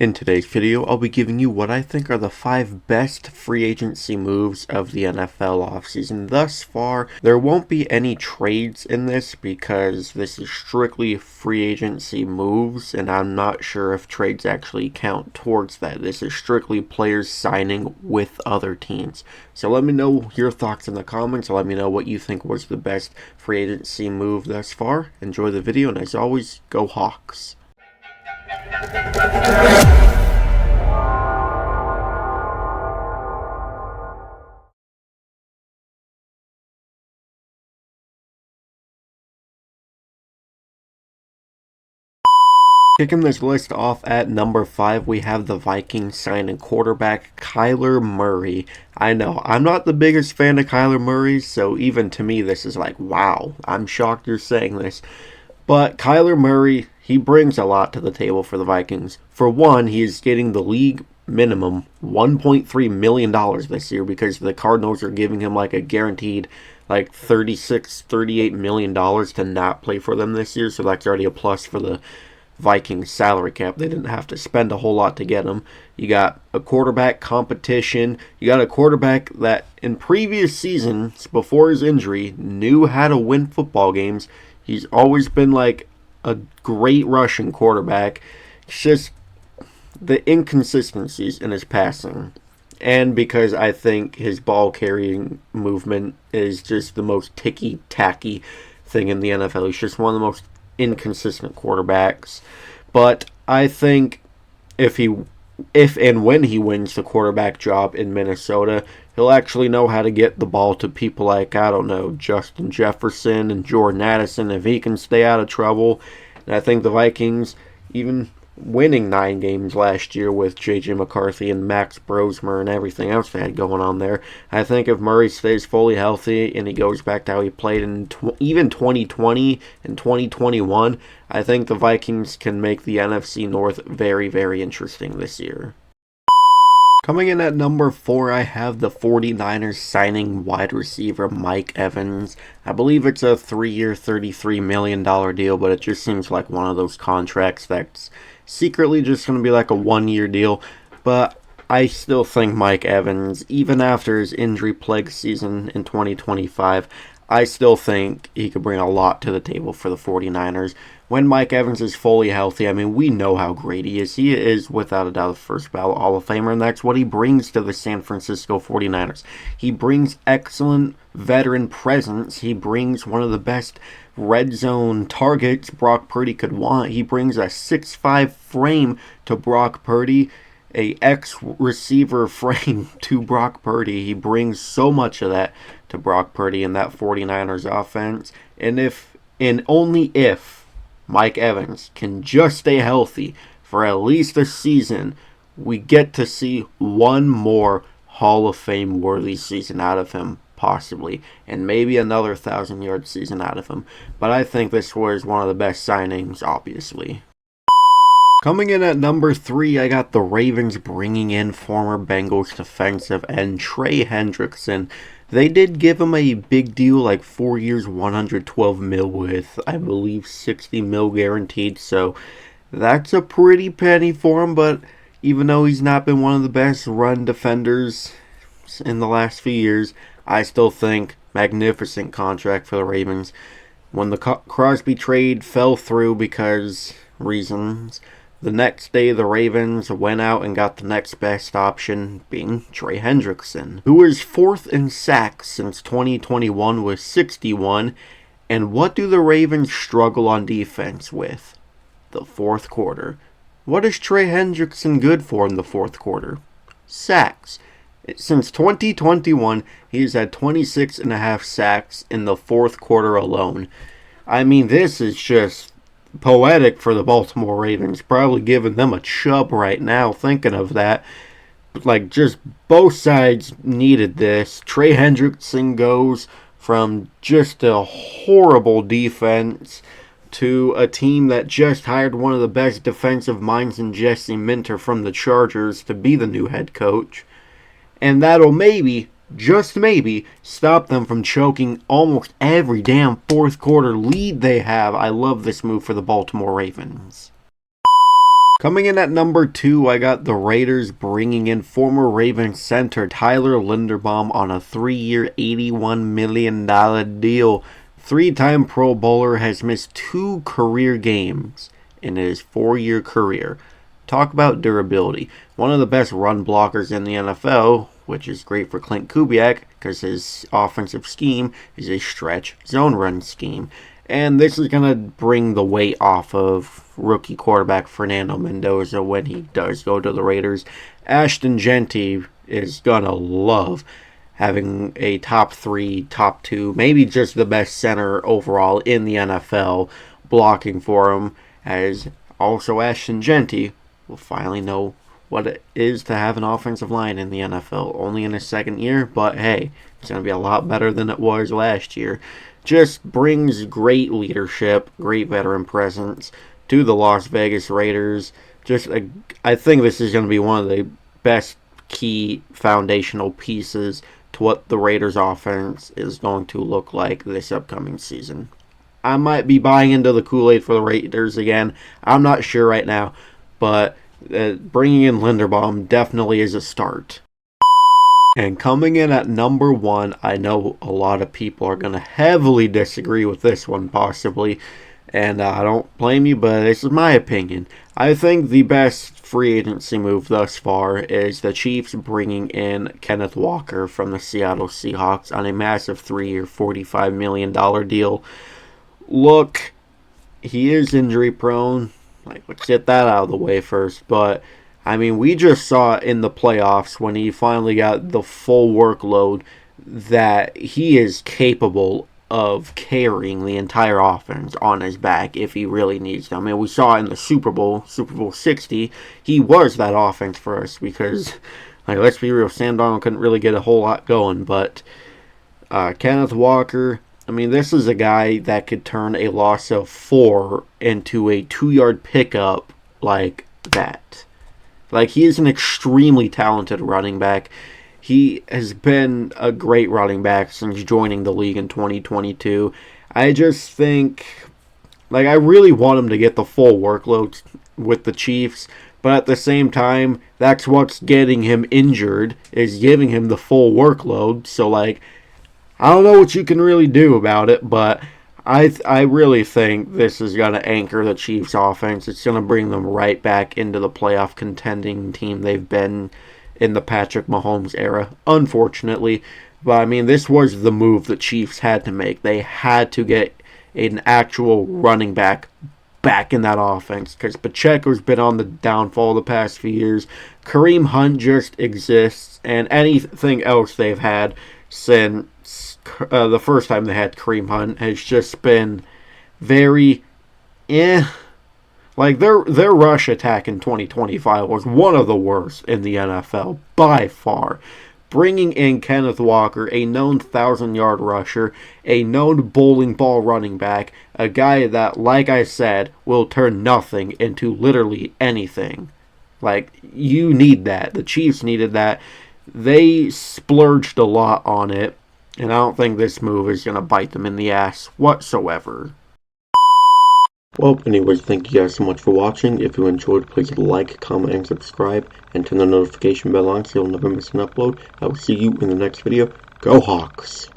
In today's video, I'll be giving you what I think are the 5 best free agency moves of the NFL offseason thus far. There won't be any trades in this because this is strictly free agency moves, and I'm not sure if trades actually count towards that. This is strictly players signing with other teams. So let me know your thoughts in the comments. Let me know what you think was the best free agency move thus far. Enjoy the video, and as always, go Hawks. Kicking this list off at number 5, we have the Vikings signing quarterback Kyler Murray. I know, I'm not the biggest fan of Kyler Murray, so even to me this is like, wow, I'm shocked you're saying this. But Kyler Murray, he brings a lot to the table for the Vikings. For one, he is getting the league minimum $1.3 million this year because the Cardinals are giving him like a guaranteed like $38 million to not play for them this year. So that's already a plus for the Vikings salary cap. They didn't have to spend a whole lot to get him. You got a quarterback competition. You got a quarterback that in previous seasons, before his injury, knew how to win football games. He's always been like a great rushing quarterback. It's just the inconsistencies in his passing. And because I think his ball carrying movement is just the most ticky-tacky thing in the NFL. He's just one of the most inconsistent quarterbacks. But I think if and when he wins the quarterback job in Minnesota, he'll actually know how to get the ball to people like, I don't know, Justin Jefferson and Jordan Addison if he can stay out of trouble. And I think the Vikings, even winning 9 games last year with J.J. McCarthy and Max Brosmer and everything else they had going on there, I think if Murray stays fully healthy and he goes back to how he played in even 2020 and 2021, I think the Vikings can make the NFC North very, very interesting this year. Coming in at number 4, I have the 49ers signing wide receiver Mike Evans. I believe it's a 3-year, $33 million deal, but it just seems like one of those contracts that's secretly just going to be like a 1-year deal. But I still think Mike Evans, even after his injury-plagued season in 2025, I still think he could bring a lot to the table for the 49ers. When Mike Evans is fully healthy, I mean, we know how great he is. He is, without a doubt, the first ballot Hall of Famer, and that's what he brings to the San Francisco 49ers. He brings excellent veteran presence. He brings one of the best red zone targets Brock Purdy could want. He brings a 6'5" frame to Brock Purdy, a X-receiver frame to Brock Purdy. He brings so much of that to Brock Purdy in that 49ers offense. And only if Mike Evans can just stay healthy for at least a season, we get to see one more Hall of Fame worthy season out of him, possibly, and maybe another 1,000-yard season out of him. But I think this was one of the best signings, obviously. Coming in at number 3, I got the Ravens bringing in former Bengals defensive end Trey Hendrickson. They did give him a big deal, like 4 years, $112 million with, I believe, $60 million guaranteed. So that's a pretty penny for him. But even though he's not been one of the best run defenders in the last few years, I still think magnificent contract for the Ravens. When the Crosby trade fell through because reasons, the next day, the Ravens went out and got the next best option, being Trey Hendrickson, who is 4th in sacks since 2021 with 61. And what do the Ravens struggle on defense with? The fourth quarter. What is Trey Hendrickson good for in the fourth quarter? Sacks. Since 2021, he's had 26.5 sacks in the fourth quarter alone. I mean, this is just poetic for the Baltimore Ravens. Probably giving them a chub right now thinking of that. Like, just both sides needed this. Trey Hendrickson goes from just a horrible defense to a team that just hired one of the best defensive minds in Jesse Minter from the Chargers to be the new head coach. And that'll maybe, just maybe, stop them from choking almost every damn fourth quarter lead they have. I love this move for the Baltimore Ravens. Coming in at number 2, I got the Raiders bringing in former Ravens center Tyler Linderbaum on a 3-year, $81 million deal. Three-time Pro Bowler has missed 2 career games in his 4-year career. Talk about durability. One of the best run blockers in the NFL, which is great for Clint Kubiak because his offensive scheme is a stretch zone run scheme. And this is going to bring the weight off of rookie quarterback Fernando Mendoza when he does go to the Raiders. Ashton Jeanty is going to love having a top 3, top 2, maybe just the best center overall in the NFL blocking for him, as also Ashton Jeanty will finally know what it is to have an offensive line in the NFL. Only in his 2nd year, but hey, it's going to be a lot better than it was last year. Just brings great leadership, great veteran presence to the Las Vegas Raiders. I think this is going to be one of the best key foundational pieces to what the Raiders offense is going to look like this upcoming season. I might be buying into the Kool-Aid for the Raiders again. I'm not sure right now, but bringing in Linderbaum definitely is a start. And coming in at number 1, I know a lot of people are going to heavily disagree with this one possibly, and I don't blame you, but this is my opinion. I think the best free agency move thus far is the Chiefs bringing in Kenneth Walker from the Seattle Seahawks on a massive 3-year, $45 million deal. Look, he is injury prone. Let's get that out of the way first, but I mean, we just saw in the playoffs when he finally got the full workload that he is capable of carrying the entire offense on his back if he really needs to. I mean, we saw in the Super Bowl 60, he was that offense for us because, let's be real, Sam Darnold couldn't really get a whole lot going, but Kenneth Walker, I mean, this is a guy that could turn a loss of 4 into a 2-yard pickup like that. He is an extremely talented running back. He has been a great running back since joining the league in 2022. I just think, I really want him to get the full workload with the Chiefs, but at the same time, that's what's getting him injured, is giving him the full workload. So, I don't know what you can really do about it, but I really think this is going to anchor the Chiefs' offense. It's going to bring them right back into the playoff contending team they've been in the Patrick Mahomes era, unfortunately. But, I mean, this was the move the Chiefs had to make. They had to get an actual running back in that offense because Pacheco's been on the downfall the past few years. Kareem Hunt just exists, and anything else they've had since the first time they had Kareem Hunt has just been very their rush attack in 2025 was one of the worst in the NFL by far. Bringing in Kenneth Walker, a known 1,000-yard rusher, a known bowling ball running back, a guy that, like I said, will turn nothing into literally anything. You need that. The Chiefs needed that. They splurged a lot on it, and I don't think this move is going to bite them in the ass whatsoever. Well, anyways, thank you guys so much for watching. If you enjoyed, please like, comment, and subscribe, and turn the notification bell on so you'll never miss an upload. I will see you in the next video. Go Hawks!